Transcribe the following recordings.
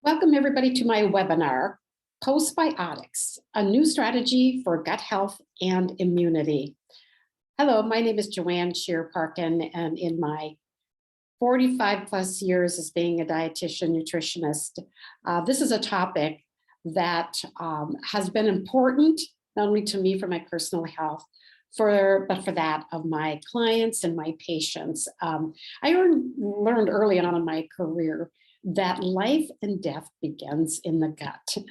Welcome everybody to my webinar, Postbiotics, a new strategy for gut health and immunity. Hello, my name is Joanne Shearer Parkin, and in my 45 plus years as being a dietitian nutritionist, this is a topic that has been important, not only to me for my personal health, but for that of my clients and my patients. I learned early on in my career that life and death begins in the gut.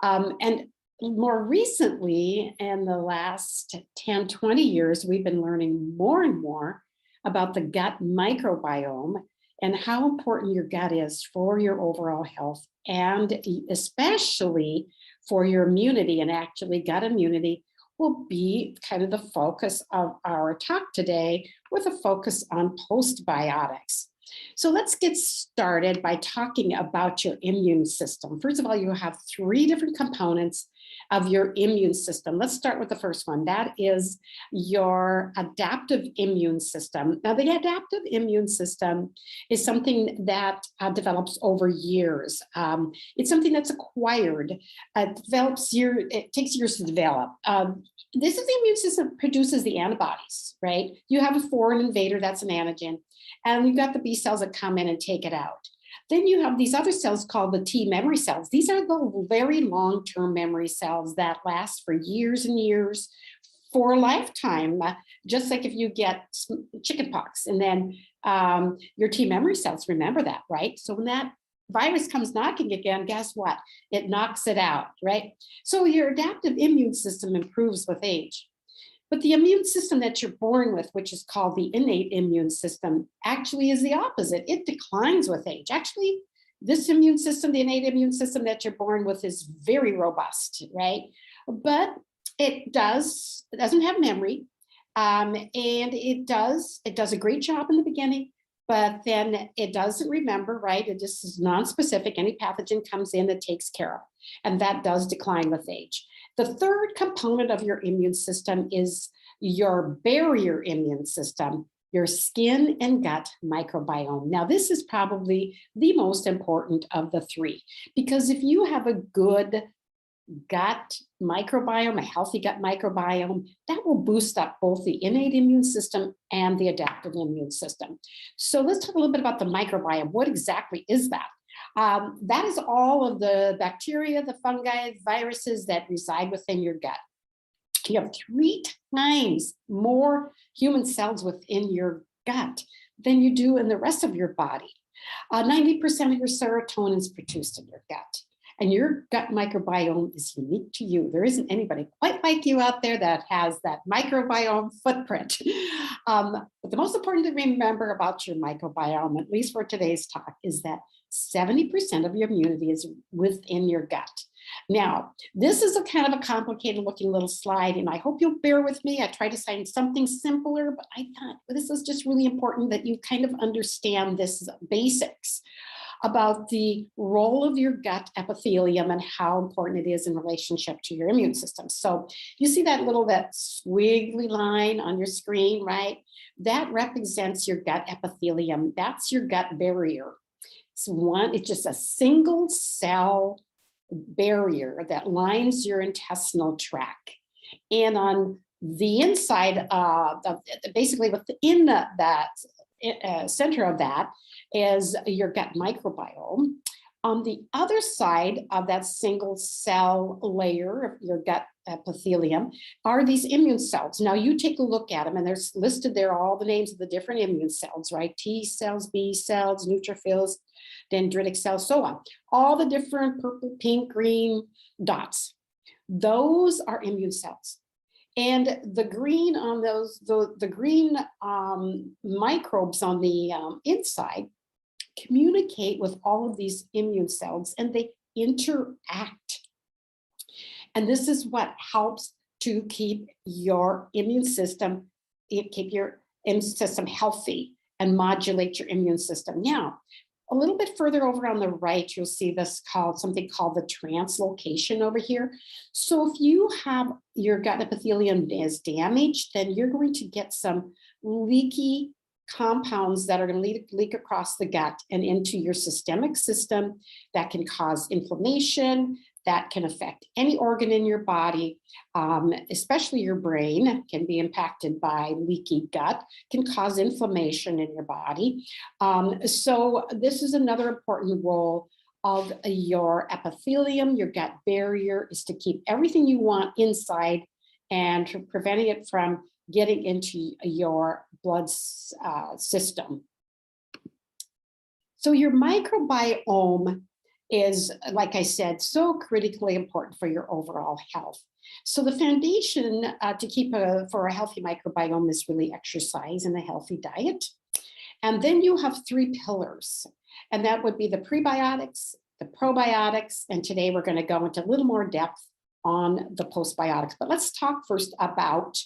And more recently, in the last 10, 20 years, we've been learning more and more about the gut microbiome and how important your gut is for your overall health, and especially for your immunity. And actually, gut immunity will be kind of the focus of our talk today, with a focus on postbiotics. So let's get started by talking about your immune system. First of all, you have three different components of your immune system. Let's start with the first one. That is your adaptive immune system. Now, the adaptive immune system is something that develops over years. It's something that's acquired. It takes years to develop. This is the immune system that produces the antibodies, right? You have a foreign invader, that's an antigen, and you've got the B cells that come in and take it out. Then you have these other cells called the T memory cells. These are the very long-term memory cells that last for years and years, for a lifetime. Just like if you get chickenpox, and then your T memory cells remember that, right? So when that virus comes knocking again, guess what? It knocks it out, right? So your adaptive immune system improves with age. But the immune system that you're born with, which is called the innate immune system, actually is the opposite. It declines with age. Actually, this immune system, the innate immune system that you're born with, is very robust, right? But it doesn't have memory, and it does a great job in the beginning, but then it doesn't remember, right? It just is non-specific. Any pathogen comes in, it takes care of, and that does decline with age. The third component of your immune system is your barrier immune system, your skin and gut microbiome. Now, this is probably the most important of the three, because if you have a good gut microbiome, a healthy gut microbiome, that will boost up both the innate immune system and the adaptive immune system. So let's talk a little bit about the microbiome. What exactly is that? That is all of the bacteria, the fungi, viruses that reside within your gut. You have 3 times more human cells within your gut than you do in the rest of your body. 90% of your serotonin is produced in your gut. And your gut microbiome is unique to you. There isn't anybody quite like you out there that has that microbiome footprint. But the most important to remember about your microbiome, at least for today's talk, is that 70% of your immunity is within your gut. Now, this is a kind of a complicated looking little slide, and I hope you'll bear with me. I tried to find something simpler, but I thought this is just really important that you kind of understand this basics about the role of your gut epithelium and how important it is in relationship to your immune system. So you see that squiggly line on your screen, right? That represents your gut epithelium. That's your gut barrier. It's just a single cell barrier that lines your intestinal tract. And on the inside, basically within that center of that is your gut microbiome. On the other side of that single cell layer of your gut epithelium are these immune cells. Now you take a look at them, and there's listed there all the names of the different immune cells, right? T cells, B cells, neutrophils, dendritic cells, so on. All the different purple, pink, green dots. Those are immune cells. And the green on those, the green microbes on the inside communicate with all of these immune cells, and they interact. And this is what helps to keep your immune system healthy and modulate your immune system. Now, a little bit further over on the right, you'll see something called the translocation over here. So if you have your gut epithelium is damaged, then you're going to get some leaky compounds that are going to leak across the gut and into your systemic system that can cause inflammation, that can affect any organ in your body, especially your brain can be impacted by leaky gut, can cause inflammation in your body. So this is another important role of your epithelium, your gut barrier, is to keep everything you want inside and preventing it from getting into your blood system. So your microbiome is, like I said, so critically important for your overall health. So the foundation to keep for a healthy microbiome is really exercise and a healthy diet. And then you have 3 pillars, and that would be the prebiotics, the probiotics, and today we're going to go into a little more depth on the postbiotics. But let's talk first about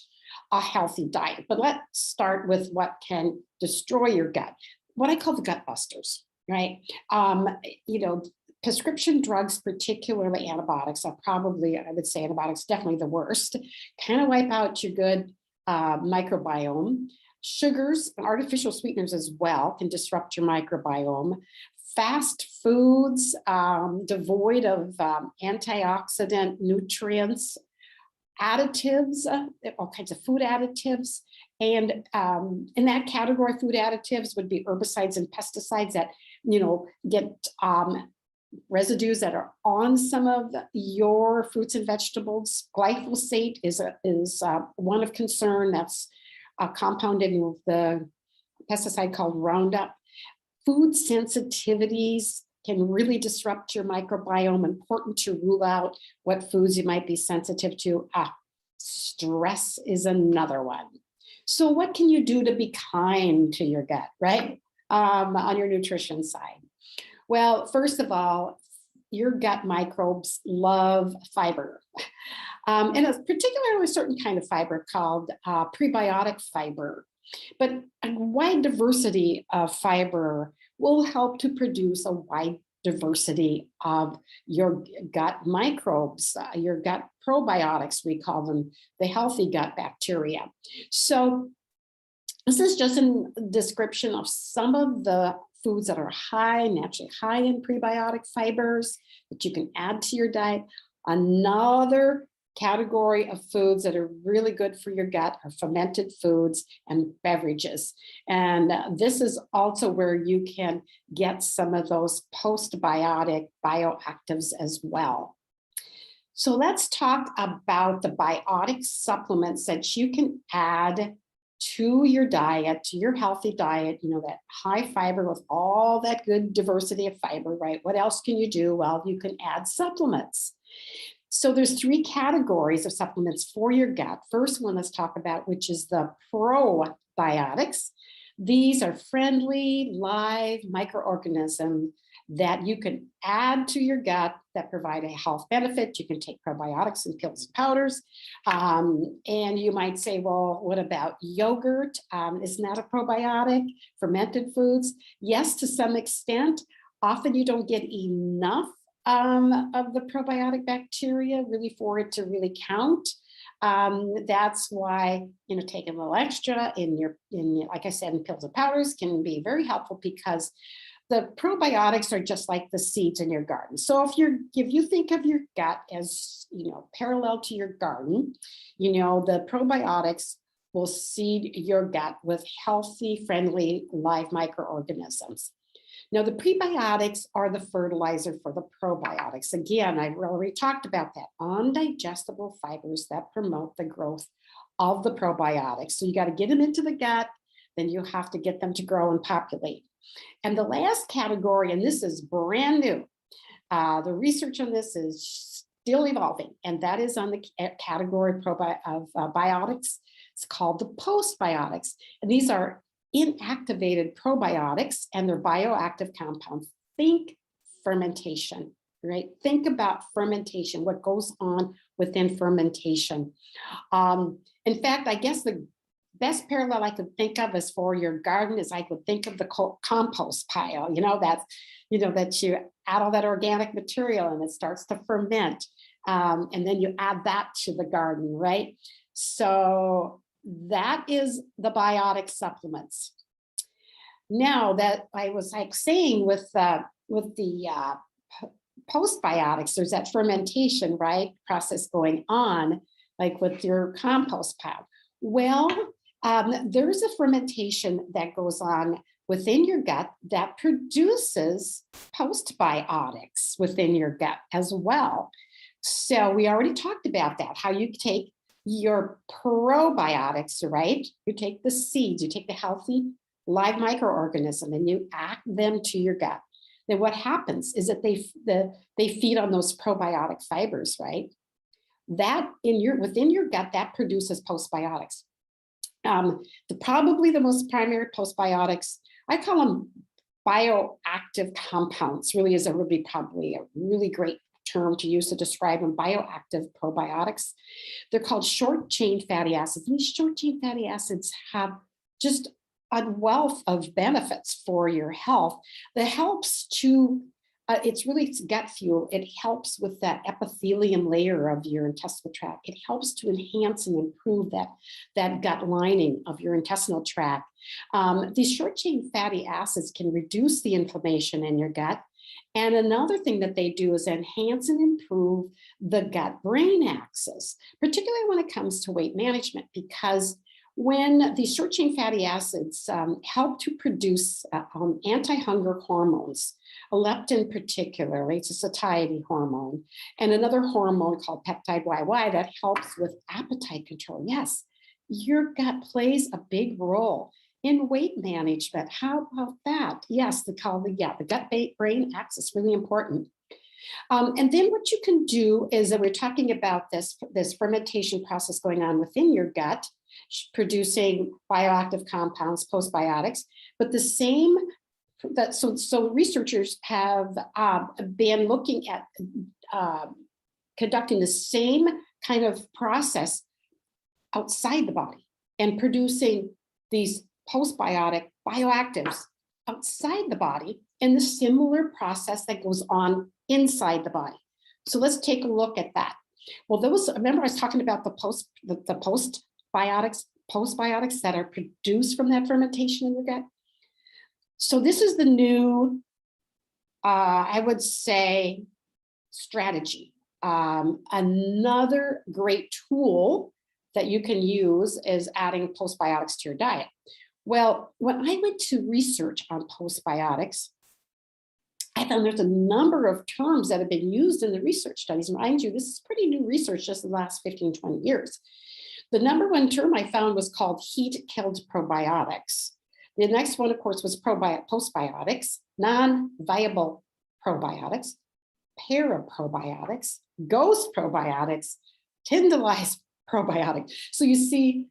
a healthy diet. But let's start with what can destroy your gut, what I call the gut busters, right? You know, prescription drugs, particularly antibiotics, are probably, I would say antibiotics, definitely the worst, kind of wipe out your good microbiome. Sugars and artificial sweeteners as well can disrupt your microbiome. Fast foods, devoid of antioxidant nutrients, additives, all kinds of food additives. And in that category, food additives would be herbicides and pesticides that, you know, get residues that are on some of your fruits and vegetables. Glyphosate is one of concern. That's a compound in the pesticide called Roundup. Food sensitivities can really disrupt your microbiome. Important to rule out what foods you might be sensitive to. Stress is another one. So what can you do to be kind to your gut, right? On your nutrition side? Well, first of all, your gut microbes love fiber. And it's particularly a certain kind of fiber called prebiotic fiber. But a wide diversity of fiber will help to produce a wide diversity of your gut microbes, your gut probiotics, we call them, the healthy gut bacteria. So this is just a description of some of the foods that are naturally high in prebiotic fibers that you can add to your diet. Another category of foods that are really good for your gut are fermented foods and beverages. And this is also where you can get some of those postbiotic bioactives as well. So let's talk about the biotic supplements that you can add to your diet, to your healthy diet, you know, that high fiber with all that good diversity of fiber, right? What else can you do? Well, you can add supplements. So there's 3 categories of supplements for your gut. First one let's talk about, which is the probiotics. These are friendly, live microorganisms that you can add to your gut that provide a health benefit. You can take probiotics in pills and powders. And you might say, well, what about yogurt? Isn't that a probiotic? Fermented foods? Yes, to some extent. Often you don't get enough of the probiotic bacteria really for it to really count. That's why, you know, taking a little extra in like I said, in pills and powders can be very helpful, because the probiotics are just like the seeds in your garden. So if you think of your gut as, you know, parallel to your garden, you know, the probiotics will seed your gut with healthy, friendly, live microorganisms. Now, the prebiotics are the fertilizer for the probiotics. Again, I've already talked about that. Undigestible fibers that promote the growth of the probiotics. So you got to get them into the gut, then you have to get them to grow and populate. And the last category, and this is brand new, the research on this is still evolving, and that is on the category of biotics. It's called the postbiotics. And these are inactivated probiotics and their bioactive compounds. Think fermentation, right? Think about fermentation, what goes on within fermentation. In fact, I guess the best parallel I could think of is for your garden is I could think of the compost pile, you know, that you add all that organic material and it starts to ferment. And then you add that to the garden, right? So that is the biotic supplements. Now that I was like saying with the postbiotics, there's that fermentation, right, process going on, like with your compost pile. Well, there's a fermentation that goes on within your gut that produces postbiotics within your gut as well. So we already talked about that, how you take your probiotics, right? You take the seeds, you take the healthy live microorganism and you act them to your gut. Then what happens is that they feed on those probiotic fibers, right? That within your gut, that produces postbiotics. Probably the most primary postbiotics, I call them bioactive compounds, really is probably a really great term to use to describe them, bioactive probiotics. They're called short chain fatty acids. And these short chain fatty acids have just a wealth of benefits for your health that helps to, it's gut fuel. It helps with that epithelium layer of your intestinal tract. It helps to enhance and improve that gut lining of your intestinal tract. These short chain fatty acids can reduce the inflammation in your gut. And another thing that they do is enhance and improve the gut-brain axis, particularly when it comes to weight management, because when these short chain fatty acids help to produce anti-hunger hormones, leptin particularly, it's a satiety hormone, and another hormone called peptide YY that helps with appetite control. Yes, your gut plays a big role in weight management. How about that? Yes, the gut-brain axis, really important. And then what you can do is that we're talking about this fermentation process going on within your gut, producing bioactive compounds, postbiotics, but the same, so researchers have been looking at conducting the same kind of process outside the body and producing these postbiotic bioactives outside the body and the similar process that goes on inside the body. So let's take a look at that. Well, remember I was talking about the postbiotics that are produced from that fermentation in your gut. So this is the new, I would say, strategy. Another great tool that you can use is adding postbiotics to your diet. Well, when I went to research on postbiotics, I found there's a number of terms that have been used in the research studies. Mind you, this is pretty new research just in the last 15, 20 years. The number one term I found was called heat-killed probiotics. The next one, of course, was postbiotics, non-viable probiotics, paraprobiotics, ghost probiotics, tyndallized probiotics. So you see,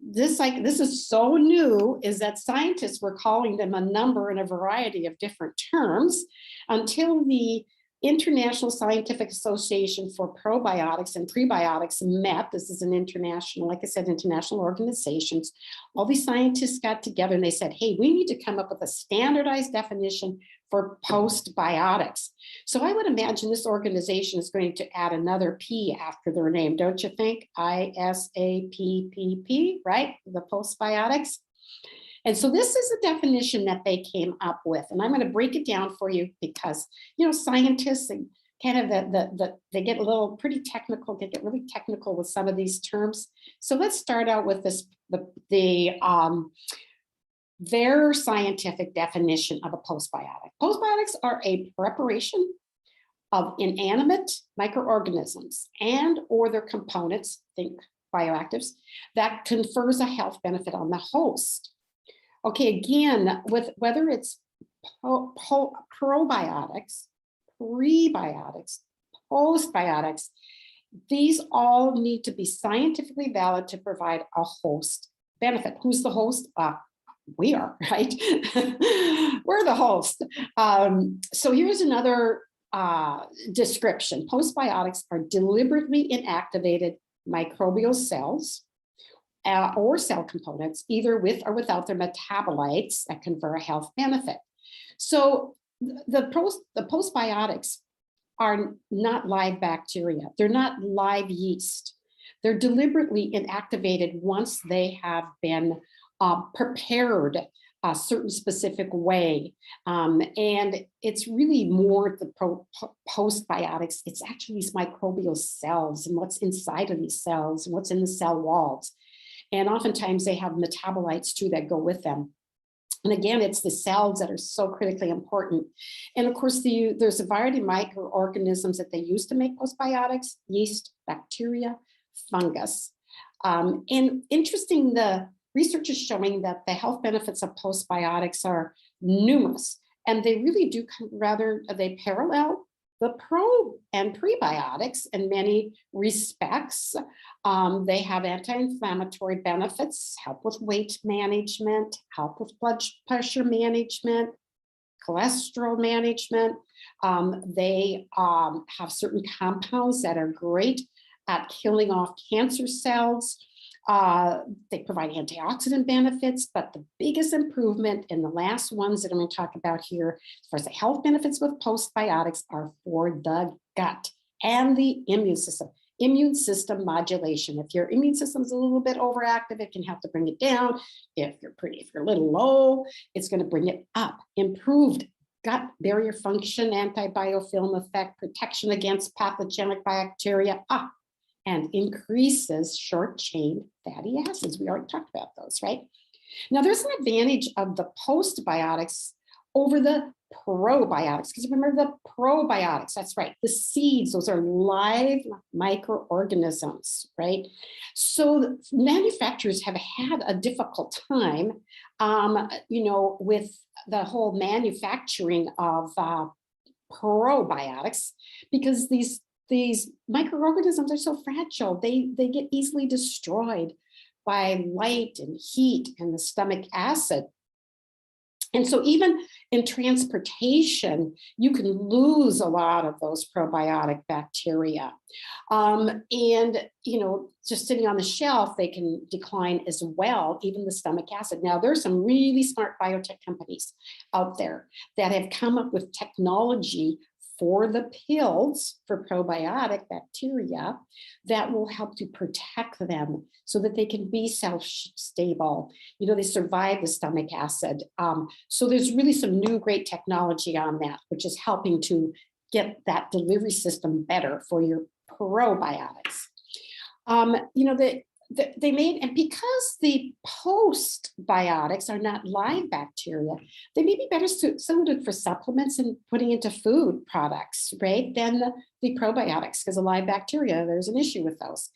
this is so new, is that scientists were calling them a number and a variety of different terms until the International Scientific Association for Probiotics and Prebiotics met. This is an international, like I said, international organizations. All these scientists got together and they said, hey, we need to come up with a standardized definition for postbiotics. So I would imagine this organization is going to add another P after their name, don't you think? ISAPPP, right? The postbiotics. And so this is the definition that they came up with. And I'm going to break it down for you because, you know, scientists and kind of they get a little pretty technical, they get really technical with some of these terms. So let's start out with their scientific definition of a postbiotic. Postbiotics are a preparation of inanimate microorganisms and or their components, think bioactives, that confers a health benefit on the host. Okay, again, with whether it's probiotics, prebiotics, postbiotics, these all need to be scientifically valid to provide a host benefit. Who's the host? We are, right? We're the host. So here's another description. Postbiotics are deliberately inactivated microbial cells or cell components, either with or without their metabolites that confer a health benefit. So the postbiotics are not live bacteria. They're not live yeast. They're deliberately inactivated once they have been prepared a certain specific way. And it's really more the postbiotics. It's actually these microbial cells and what's inside of these cells and what's in the cell walls. And oftentimes they have metabolites too that go with them. And again, it's the cells that are so critically important. And of course, there's a variety of microorganisms that they use to make postbiotics: yeast, bacteria, fungus. And interesting, the research is showing that the health benefits of postbiotics are numerous, and they really do they parallel the pro and prebiotics in many respects. They have anti-inflammatory benefits, help with weight management, help with blood pressure management, cholesterol management. They have certain compounds that are great at killing off cancer cells. They provide antioxidant benefits, but the biggest improvement in the last ones that I'm going to talk about here, as far as the health benefits with postbiotics, are for the gut and the immune system. Immune system modulation. If your immune system is a little bit overactive, it can help to bring it down. If you're a little low, it's going to bring it up. Improved gut barrier function, antibiofilm effect, protection against pathogenic bacteria, and increases short-chain fatty acids. We already talked about those, right? Now, there's an advantage of the postbiotics over the probiotics, because remember the probiotics, that's right, the seeds, those are live microorganisms, right? So manufacturers have had a difficult time, with the whole manufacturing of probiotics, because these microorganisms are so fragile. They get easily destroyed by light and heat and the stomach acid. And so even in transportation, you can lose a lot of those probiotic bacteria. And, just sitting on the shelf, they can decline as well, even the stomach acid. Now, there's some really smart biotech companies out there that have come up with technology for the pills for probiotic bacteria that will help to protect them so that they can be self-stable. They survive the stomach acid. So there's really some new great technology on that, which is helping to get that delivery system better for your probiotics. They made, and because the postbiotics are not live bacteria, they may be better suited for supplements and putting into food products, right, than the probiotics, because the live bacteria, there's an issue with those.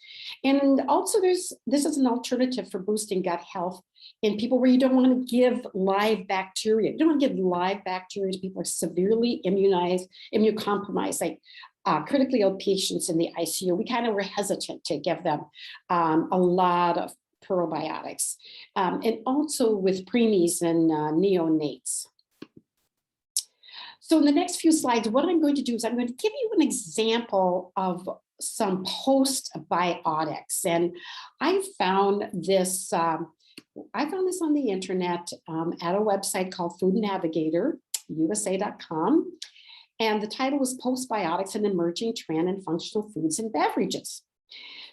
And also this is an alternative for boosting gut health in people where you don't want to give live bacteria. You don't want to give live bacteria to people who are severely immunocompromised, like critically ill patients in the ICU. We kind of were hesitant to give them a lot of probiotics, and also with preemies and neonates. So in the next few slides, what I'm going to do is I'm going to give you an example of some postbiotics. And I found this on the internet at a website called Food Navigator, USA.com. And the title was Postbiotics, an Emerging Trend in Functional Foods and Beverages.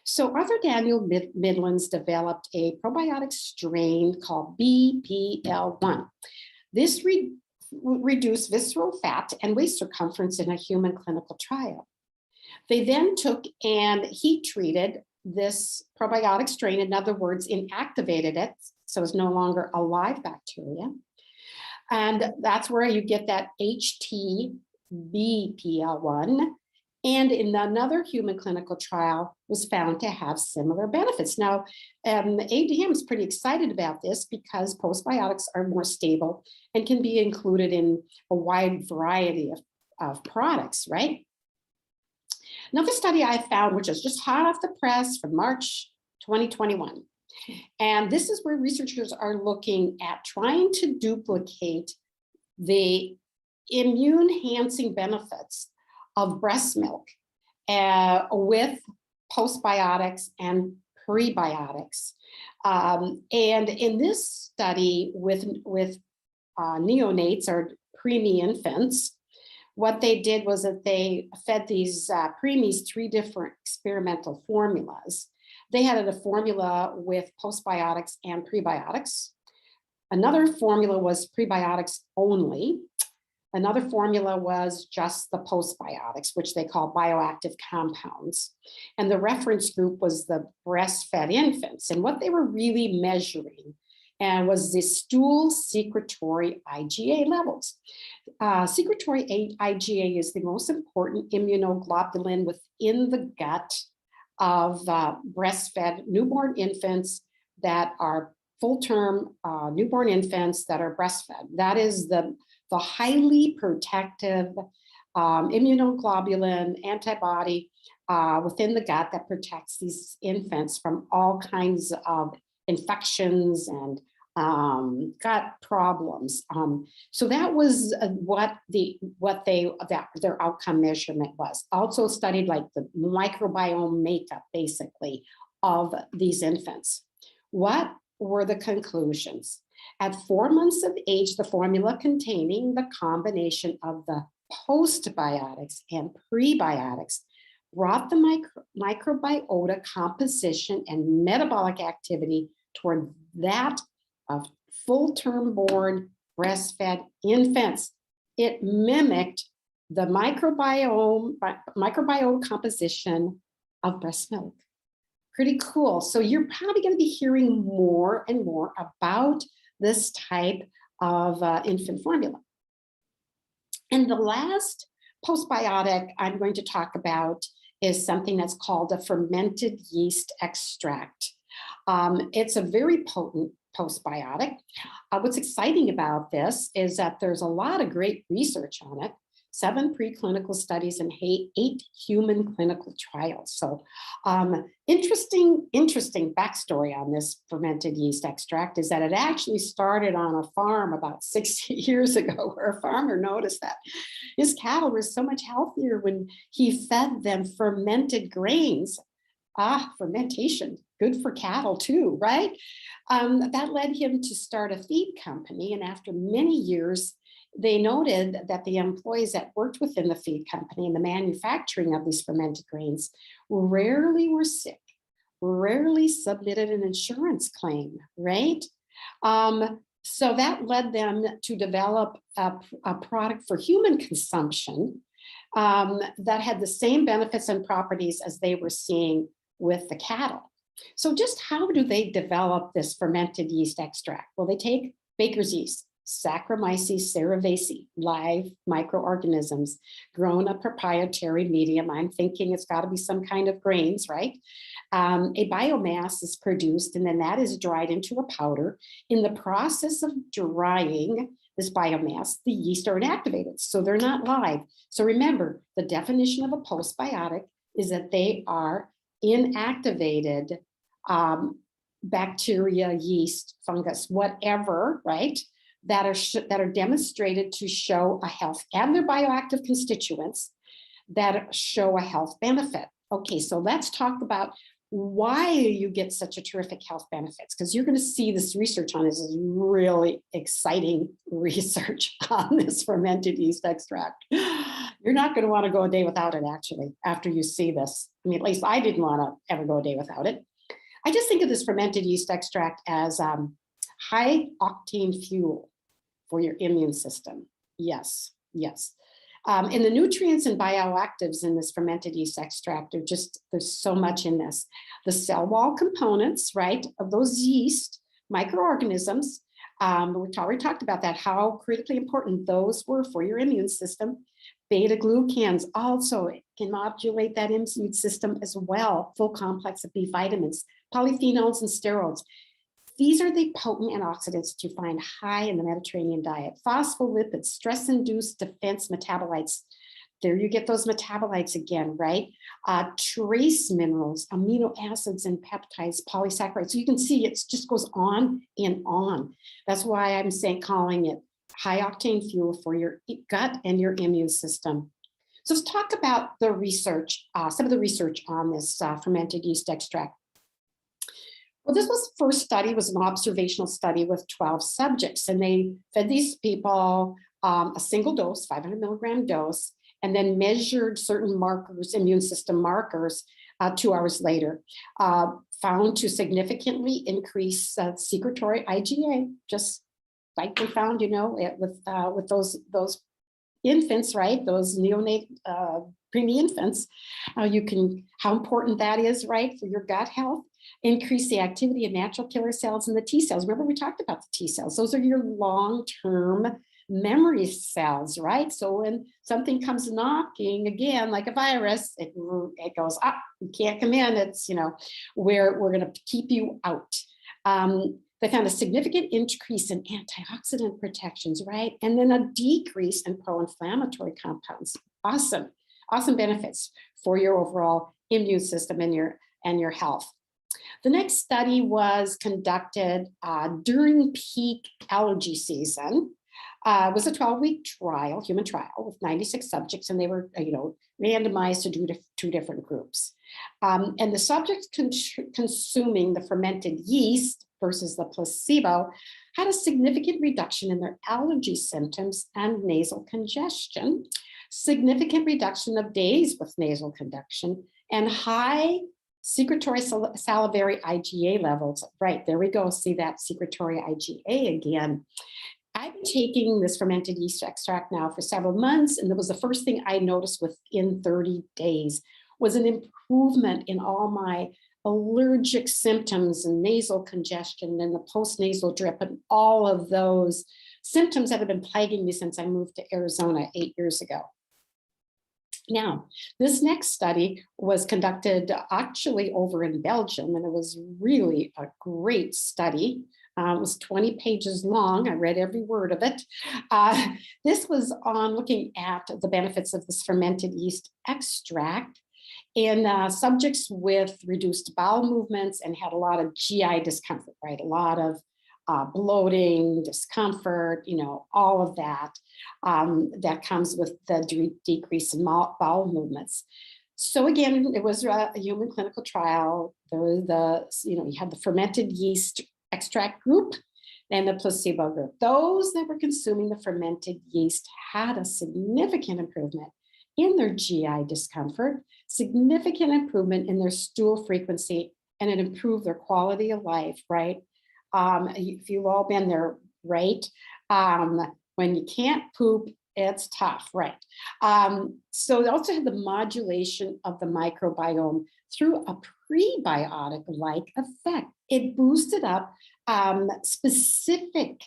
So Arthur Daniel Midlands developed a probiotic strain called BPL1. This reduced visceral fat and waist circumference in a human clinical trial. They then took and heat treated this probiotic strain, in other words, inactivated it, so it's no longer a live bacteria. And that's where you get that BPL1, and in another human clinical trial was found to have similar benefits. Now, ADM is pretty excited about this because postbiotics are more stable and can be included in a wide variety of products, right? Another study I found, which is just hot off the press from March 2021, and this is where researchers are looking at trying to duplicate the immune-enhancing benefits of breast milk with postbiotics and prebiotics. And in this study with neonates or preemie infants, what they did was that they fed these preemies 3 different experimental formulas. They had a formula with postbiotics and prebiotics, Another formula was prebiotics only. Another formula was just the postbiotics, which they call bioactive compounds. And the reference group was the breastfed infants. And what they were really measuring was the stool secretory IgA levels. Secretory IgA is the most important immunoglobulin within the gut of breastfed newborn infants that are full-term newborn infants that are breastfed. That is the highly protective immunoglobulin antibody within the gut that protects these infants from all kinds of infections and gut problems. So that was what their outcome measurement was. Also studied like the microbiome makeup, basically, of these infants. What were the conclusions? At 4 months of age, the formula containing the combination of the postbiotics and prebiotics brought the microbiota composition and metabolic activity toward that of full-term born breastfed infants. It mimicked the microbiome composition of breast milk. Pretty cool. So you're probably going to be hearing more and more about this type of infant formula. And the last postbiotic I'm going to talk about is something that's called a fermented yeast extract. It's a very potent postbiotic. What's exciting about this is that there's a lot of great research on it. 7 preclinical studies and 8 human clinical trials. So interesting backstory on this fermented yeast extract is that it actually started on a farm about 60 years ago, where a farmer noticed that his cattle were so much healthier when he fed them fermented grains. Fermentation, good for cattle too, right? That led him to start a feed company. And after many years, they noted that the employees that worked within the feed company and the manufacturing of these fermented grains rarely were sick, rarely submitted an insurance claim, right? So that led them to develop a product for human consumption that had the same benefits and properties as they were seeing with the cattle. So just how do they develop this fermented yeast extract? Well, they take baker's yeast, Saccharomyces cerevisiae, live microorganisms, grown a proprietary medium. I'm thinking it's got to be some kind of grains, right? A biomass is produced, and then that is dried into a powder. In the process of drying this biomass, the yeast are inactivated, so they're not live. So remember, the definition of a postbiotic is that they are inactivated bacteria, yeast, fungus, whatever, right? That are demonstrated to show a health, and their bioactive constituents that show a health benefit. Okay, so let's talk about why you get such a terrific health benefits, because you're going to see this research on this is really exciting research on this fermented yeast extract. You're not going to want to go a day without it, actually, after you see this. I mean, at least I didn't want to ever go a day without it. I just think of this fermented yeast extract as high octane fuel for your immune system. Yes, yes. And the nutrients and bioactives in this fermented yeast extract are just, there's so much in this. The cell wall components, right, of those yeast microorganisms, we already talked about that, how critically important those were for your immune system. Beta glucans also can modulate that immune system as well. Full complex of B vitamins, polyphenols and sterols. These are the potent antioxidants that you find high in the Mediterranean diet. Phospholipids, stress-induced defense metabolites. There you get those metabolites again, right? Trace minerals, amino acids and peptides, polysaccharides. So you can see it just goes on and on. That's why I'm calling it high octane fuel for your gut and your immune system. So let's talk about the research, some of the research on this fermented yeast extract. Well, this was first study, was an observational study with 12 subjects, and they fed these people a single dose, 500 milligram dose, and then measured certain markers, immune system markers, 2 hours later, found to significantly increase secretory IgA, just like we found, with those infants, right? Those neonate preemie infants, how important that is, right, for your gut health. Increase the activity of natural killer cells and the T cells. Remember, we talked about the T cells. Those are your long-term memory cells, right? So when something comes knocking again, like a virus, it goes up. You can't come in. It's we're going to keep you out. They found a significant increase in antioxidant protections, right? And then a decrease in pro-inflammatory compounds. Awesome benefits for your overall immune system and your health. The next study was conducted during peak allergy season. It was a 12-week trial, human trial, with 96 subjects, and they were, randomized to two different groups. And the subjects consuming the fermented yeast versus the placebo had a significant reduction in their allergy symptoms and nasal congestion, significant reduction of days with nasal congestion, and high secretory salivary IgA levels. Right, there we go. See that secretory IgA again. I've been taking this fermented yeast extract now for several months, and it was the first thing I noticed within 30 days was an improvement in all my allergic symptoms and nasal congestion and the post-nasal drip and all of those symptoms that have been plaguing me since I moved to Arizona 8 years ago. Now, this next study was conducted actually over in Belgium, and it was really a great study. It was 20 pages long. I read every word of it. This was on looking at the benefits of this fermented yeast extract in subjects with reduced bowel movements and had a lot of GI discomfort, right? A lot of bloating, discomfort, all of that that comes with the decrease in bowel movements. So again, it was a human clinical trial. There was you had the fermented yeast extract group and the placebo group. Those that were consuming the fermented yeast had a significant improvement in their GI discomfort, significant improvement in their stool frequency, and it improved their quality of life, right? If you've all been there, right? When you can't poop, it's tough, right? So it also had the modulation of the microbiome through a prebiotic-like effect. It boosted up specific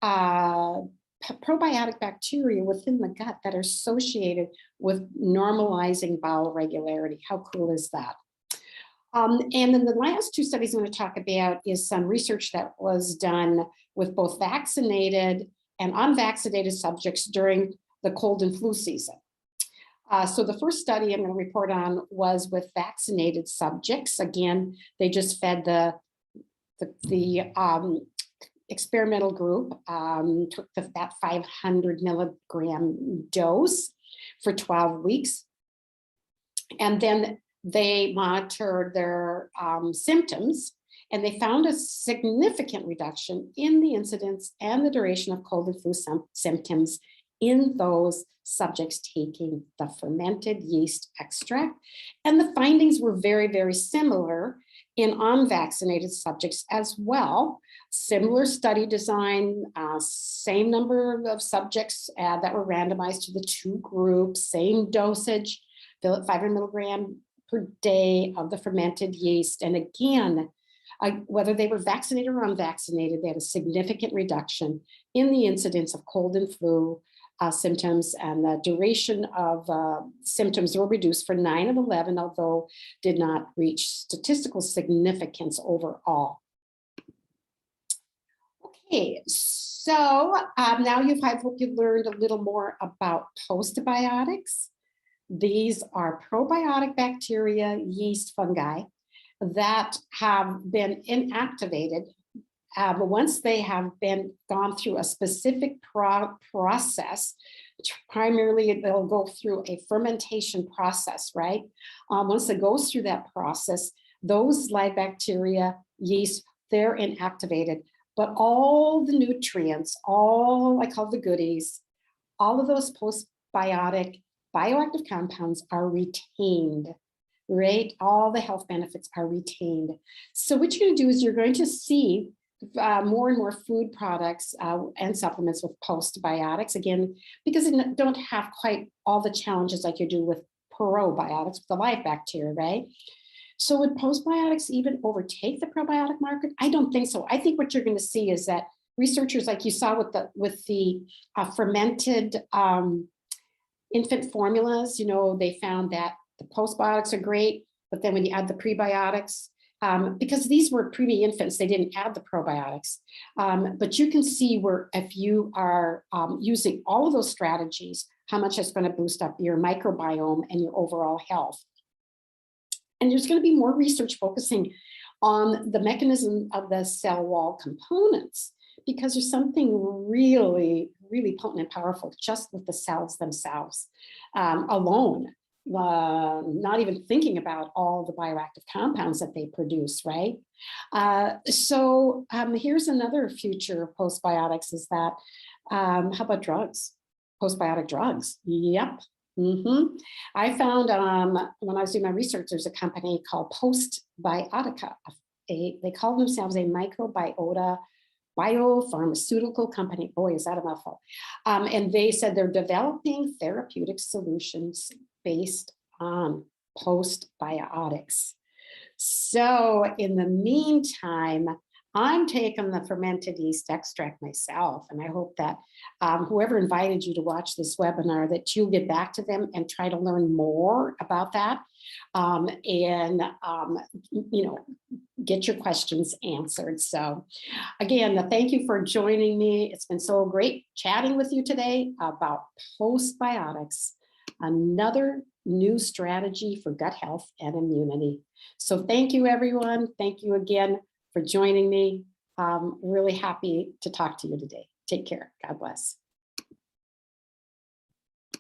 probiotic bacteria within the gut that are associated with normalizing bowel regularity. How cool is that? And then the last two studies I'm going to talk about is some research that was done with both vaccinated and unvaccinated subjects during the cold and flu season. So the first study I'm going to report on was with vaccinated subjects. Again, they just fed the experimental group, took that 500 milligram dose for 12 weeks. And then they monitored their symptoms, and they found a significant reduction in the incidence and the duration of cold and flu symptoms in those subjects taking the fermented yeast extract. And the findings were very, very similar in unvaccinated subjects as well. Similar study design, same number of subjects that were randomized to the two groups, same dosage, 500 milligram per day of the fermented yeast. And again, whether they were vaccinated or unvaccinated, they had a significant reduction in the incidence of cold and flu symptoms, and the duration of symptoms were reduced for 9 of 11, although did not reach statistical significance overall. Okay, so now I hope you learned a little more about postbiotics. These are probiotic bacteria, yeast, fungi that have been inactivated. Once they have gone through a specific process, primarily they'll go through a fermentation process, right? Once it goes through that process, those live bacteria, yeast, they're inactivated. But all the nutrients, all I call the goodies, all of those postbiotic bioactive compounds are retained, right? All the health benefits are retained. So what you're going to do is you're going to see more and more food products and supplements with postbiotics, again, because they don't have quite all the challenges like you do with probiotics, with the live bacteria, right? So would postbiotics even overtake the probiotic market? I don't think so. I think what you're going to see is that researchers, like you saw with the fermented infant formulas, they found that the postbiotics are great, but then when you add the prebiotics, because these were preemie infants, they didn't add the probiotics. But you can see where if you are using all of those strategies, how much it's going to boost up your microbiome and your overall health. And there's going to be more research focusing on the mechanism of the cell wall components, because there's something really, really potent and powerful just with the cells themselves alone. Not even thinking about all the bioactive compounds that they produce, right? So here's another future of postbiotics is that, how about drugs? Postbiotic drugs, yep. I found when I was doing my research, there's a company called Postbiotica. They call themselves a microbiota biopharmaceutical company. Boy, is that a mouthful. And they said they're developing therapeutic solutions based on postbiotics. So in the meantime, I'm taking the fermented yeast extract myself, and I hope that whoever invited you to watch this webinar, that you'll get back to them and try to learn more about that, and get your questions answered. So again, thank you for joining me. It's been so great chatting with you today about postbiotics, another new strategy for gut health and immunity. So thank you, everyone. Thank you again for joining me. Really happy to talk to you today. Take care. God bless.